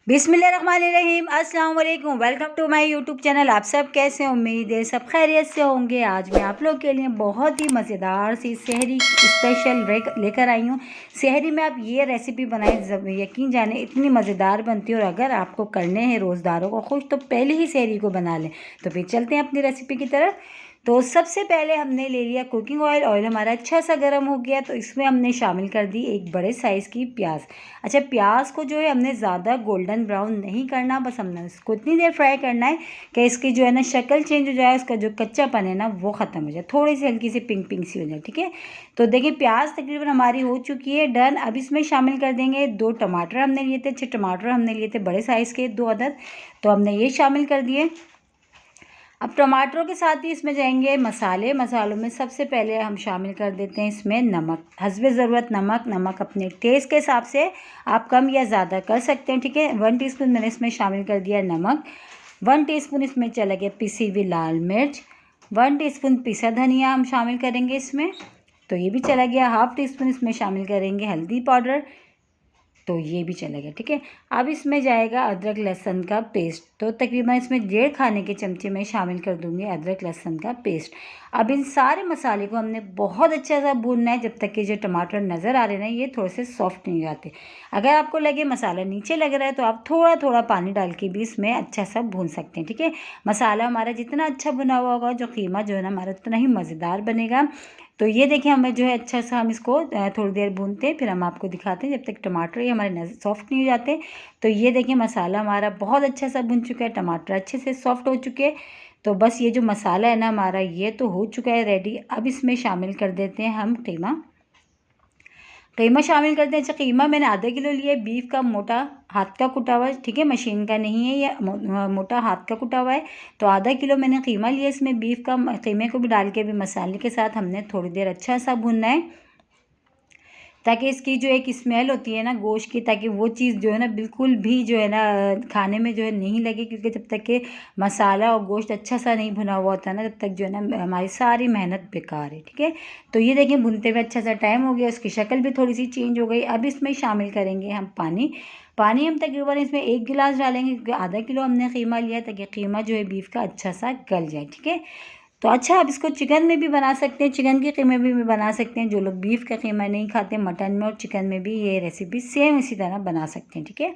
बिस्मिल्लाहिर्रहमानिर्रहीम, अस्सलाम वालेकुम। Welcome to my YouTube channel. आप सब कैसे हैं? उम्मीद है सब खैरियत से होंगे। आज मैं आप लोग के लिए बहुत ही मज़ेदार सी सहरी स्पेशल लेकर आई हूँ। सहरी में आप ये रेसिपी बनाएं, यकीन जाने इतनी मज़ेदार बनती है। और अगर आपको करने हैं रोज़दारों को खुश तो पहले ही सहरी को बना लें। तो फिर चलते हैं अपनी रेसिपी की तरफ। तो सबसे पहले हमने ले लिया कुकिंग ऑयल। ऑयल हमारा अच्छा सा गर्म हो गया तो इसमें हमने शामिल कर दी एक बड़े साइज़ की प्याज। अच्छा, प्याज को जो है हमने ज़्यादा गोल्डन ब्राउन नहीं करना, बस हमने इसको इतनी देर फ्राई करना है कि इसकी जो है ना शक्ल चेंज हो जाए, उसका जो कच्चापन है ना वो ख़त्म हो जाए, थोड़ी सी हल्की सी पिंक पिंक सी हो जाए। ठीक है, तो देखिए प्याज तकरीबन हमारी हो चुकी है डन। अब इसमें शामिल कर देंगे 2 टमाटर हमने लिए थे। 6 टमाटर हमने लिए थे बड़े साइज़ के 2 अदद, तो हमने ये शामिल कर दिए। अब टमाटरों के साथ ही इसमें जाएंगे मसाले। मसालों में सबसे पहले हम शामिल कर देते हैं इसमें नमक, हस्बे ज़रूरत नमक। नमक अपने टेस्ट के हिसाब से आप कम या ज़्यादा कर सकते हैं। ठीक है, 1 टीस्पून मैंने इसमें शामिल कर दिया नमक। 1 टीस्पून इसमें चला गया पिसी हुई लाल मिर्च। 1 टीस्पून पिसा धनिया हम शामिल करेंगे इसमें, तो ये भी चला गया। हाफ़ टीस्पून इसमें शामिल करेंगे हल्दी पाउडर, तो ये भी चला गया। ठीक है, अब इसमें जाएगा अदरक लहसुन का पेस्ट। तो तकरीबन इसमें 1.5 खाने के चमचे में शामिल कर दूंगी अदरक लहसुन का पेस्ट। अब इन सारे मसाले को हमने बहुत अच्छा सा भूनना है जब तक कि जो टमाटर नज़र आ रहे हैं ये थोड़े से सॉफ्ट नहीं जाते। अगर आपको लगे मसाला नीचे लग रहा है तो आप थोड़ा थोड़ा पानी डाल के भी इसमें अच्छा सा भून सकते हैं। ठीक है, मसाला हमारा जितना अच्छा भुना हुआ होगा जो कीमा जो है ना हमारा उतना ही मज़ेदार बनेगा। तो ये देखिए हमें जो है अच्छा सा हम इसको थोड़ी देर भूनते हैं, फिर हम आपको दिखाते हैं जब तक टमाटर ये हमारे सॉफ्ट नहीं हो जाते। तो ये देखिए मसाला हमारा बहुत अच्छा सा भुन चुका है, टमाटर अच्छे से सॉफ्ट हो चुके हैं। तो बस ये जो मसाला है ना हमारा ये तो हो चुका है रेडी। अब इसमें शामिल कर देते हैं हम कीमा। कीमा शामिल करते हैं। अच्छा, कीमा मैंने आधा किलो लिया है बीफ का, मोटा हाथ का कुटा हुआ है। ठीक है, मशीन का नहीं है, ये मोटा हाथ का कुटा हुआ है। तो आधा किलो मैंने कीमा लिया इसमें बीफ का। कीमे को भी डाल के भी मसाले के साथ हमने थोड़ी देर अच्छा सा भूनना है ताकि इसकी जो एक स्मेल होती है ना गोश्त की, ताकि वो चीज़ जो है ना बिल्कुल भी जो है ना खाने में जो है नहीं लगे। क्योंकि जब तक कि मसाला और गोश्त अच्छा सा नहीं भुना हुआ होता ना तब तक जो है ना हमारी सारी मेहनत बेकार है। ठीक है, तो ये देखिए भुनते हुए अच्छा सा टाइम हो गया, उसकी शक्ल भी थोड़ी सी चेंज हो गई। अब इसमें शामिल करेंगे हम पानी। पानी हम तकरीबन इसमें 1 गिलास डालेंगे क्योंकि आधा किलो हमने कीमा लिया ताकि कीमा जो है बीफ का अच्छा सा गल जाए। ठीक है, तो अच्छा आप इसको चिकन में भी बना सकते हैं, चिकन के कीमे भी बना सकते हैं। जो लोग बीफ का कीमा नहीं खाते, मटन में और चिकन में भी ये रेसिपी सेम इसी तरह बना सकते हैं। ठीक है,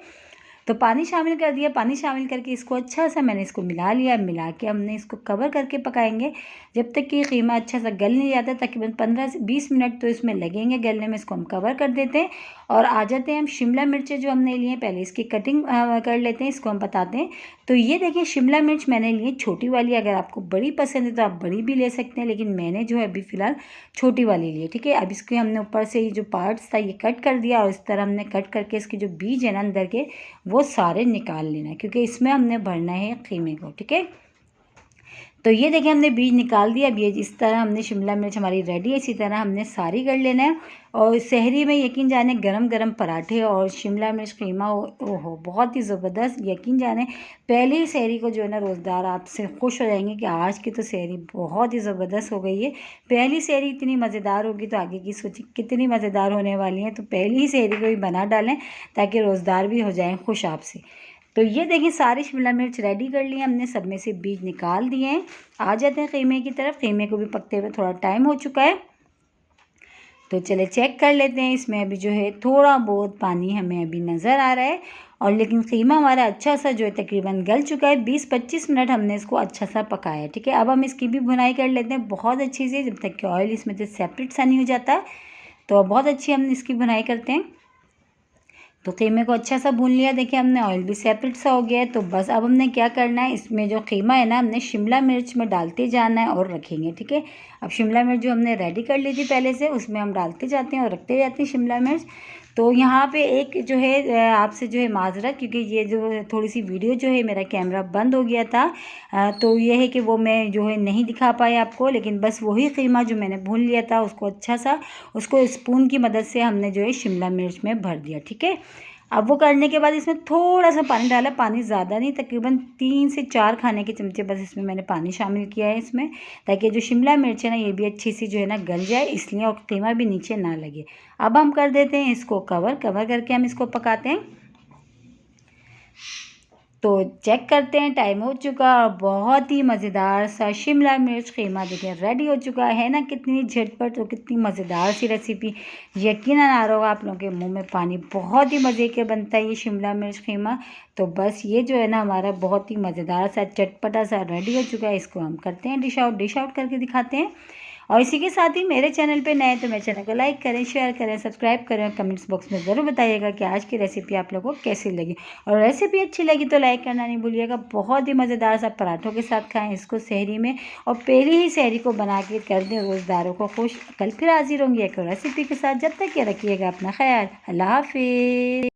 तो पानी शामिल कर दिया। पानी शामिल करके इसको अच्छा सा मैंने इसको मिला लिया। मिला के हमने इसको कवर करके पकाएंगे जब तक कि कीमा अच्छा सा गल नहीं जाता। तकरीबन 15 से 20 मिनट तो इसमें लगेंगे गलने में। इसको हम कवर कर देते हैं और आ जाते हैं हम शिमला मिर्चें जो हमने लिए हैं, पहले इसकी कटिंग कर लेते हैं, इसको हम बताते हैं। तो ये देखिए शिमला मिर्च मैंने ली छोटी वाली। अगर आपको बड़ी पसंद है तो आप बड़ी भी ले सकते हैं, लेकिन मैंने जो है अभी फ़िलहाल छोटी वाली ली है। ठीक है, अब इसके हमने ऊपर से ये जो पार्ट्स था ये कट कर दिया और इस तरह हमने कट करके इसके जो बीज है ना अंदर के वो सारे निकाल लेना है क्योंकि इसमें हमने भरना है कीमे को। ठीक है, तो ये देखिए हमने बीज निकाल दिया। अब ये इस तरह हमने शिमला मिर्च हमारी रेडी है, इसी तरह हमने सारी कर लेना है। और सहरी में यकीन जाने गरम गरम पराठे और शिमला मिर्च कीमा ओहो बहुत ही ज़बरदस्त। यकीन जाने पहले ही सहरी को जो है ना रोज़दार आपसे खुश हो जाएंगे कि आज की तो सहरी बहुत ही ज़बरदस्त हो गई है। पहली सहरी इतनी मज़ेदार होगी तो आगे की सोचिए कितनी मज़ेदार होने वाली है। तो पहली ही सहरी को ही बना डालें ताकि रोज़दार भी हो जाएँ खुश आपसे। तो ये देखिए सारी शिमला मिर्च रेडी कर ली हमने, सब में से बीज निकाल दिए हैं। आ जाते हैं कीमे की तरफ। कीमे को भी पकते हुए थोड़ा टाइम हो चुका है, तो चले चेक कर लेते हैं। इसमें अभी जो है थोड़ा बहुत पानी हमें अभी नज़र आ रहा है और लेकिन कीमा हमारा अच्छा सा जो है तकरीबन गल चुका है। 20-25 मिनट हमने इसको अच्छा सा पकाया। ठीक है, अब हम इसकी भी भुनाई कर लेते हैं बहुत अच्छी से जब तक कि ऑयल इसमें से सेपरेट सा नहीं हो जाता। तो बहुत अच्छी हम इसकी भुनाई करते हैं। तो कीमे को अच्छा सा भून लिया। देखिए हमने ऑयल भी सेपरेट सा हो गया है। तो बस अब हमने क्या करना है, इसमें जो कीमा है ना हमने शिमला मिर्च में डालते जाना है और रखेंगे। ठीक है, अब शिमला मिर्च जो हमने रेडी कर ली थी पहले से उसमें हम डालते जाते हैं और रखते जाते हैं शिमला मिर्च। तो यहाँ पे एक जो है आपसे जो है माजरत, क्योंकि ये जो थोड़ी सी वीडियो जो है मेरा कैमरा बंद हो गया था, तो ये है कि वो मैं जो है नहीं दिखा पाई आपको। लेकिन बस वही कीमा जो मैंने भून लिया था उसको अच्छा सा उसको स्पून की मदद से हमने जो है शिमला मिर्च में भर दिया। ठीक है, अब वो करने के बाद इसमें थोड़ा सा पानी डाला, पानी ज़्यादा नहीं, तकरीबन 3 से 4 खाने के चमचे बस इसमें मैंने पानी शामिल किया है इसमें, ताकि जो शिमला मिर्च है ना ये भी अच्छी सी जो है ना गल जाए इसलिए, और कीमा भी नीचे ना लगे। अब हम कर देते हैं इसको कवर करके हम इसको पकाते हैं। तो चेक करते हैं, टाइम हो चुका और बहुत ही मज़ेदार सा शिमला मिर्च कीमा देखिए रेडी हो चुका है ना। कितनी झटपट और कितनी मज़ेदार सी रेसिपी, यकीनन आ रहा होगा आप लोगों के मुंह में पानी। बहुत ही मज़े के बनता है ये शिमला मिर्च कीमा। तो बस ये जो है ना हमारा बहुत ही मज़ेदार सा चटपटा सा रेडी हो चुका है। इसको हम करते हैं डिश आउट करके दिखाते हैं। और इसी के साथ ही मेरे चैनल पे नए तो मेरे चैनल को लाइक करें, शेयर करें, सब्सक्राइब करें और कमेंट्स बॉक्स में ज़रूर बताइएगा कि आज की रेसिपी आप लोगों को कैसी लगी। और रेसिपी अच्छी लगी तो लाइक करना नहीं भूलिएगा। बहुत ही मज़ेदार सा पराठों के साथ खाएं इसको सहरी में, और पहली ही सहरी को बना के कर दें रोज़दारों को खुश। कल फिर हाजिर होंगी एक रेसिपी के साथ। जब तक ये रखिएगा अपना ख्याल। अल्लाह हाफिज़।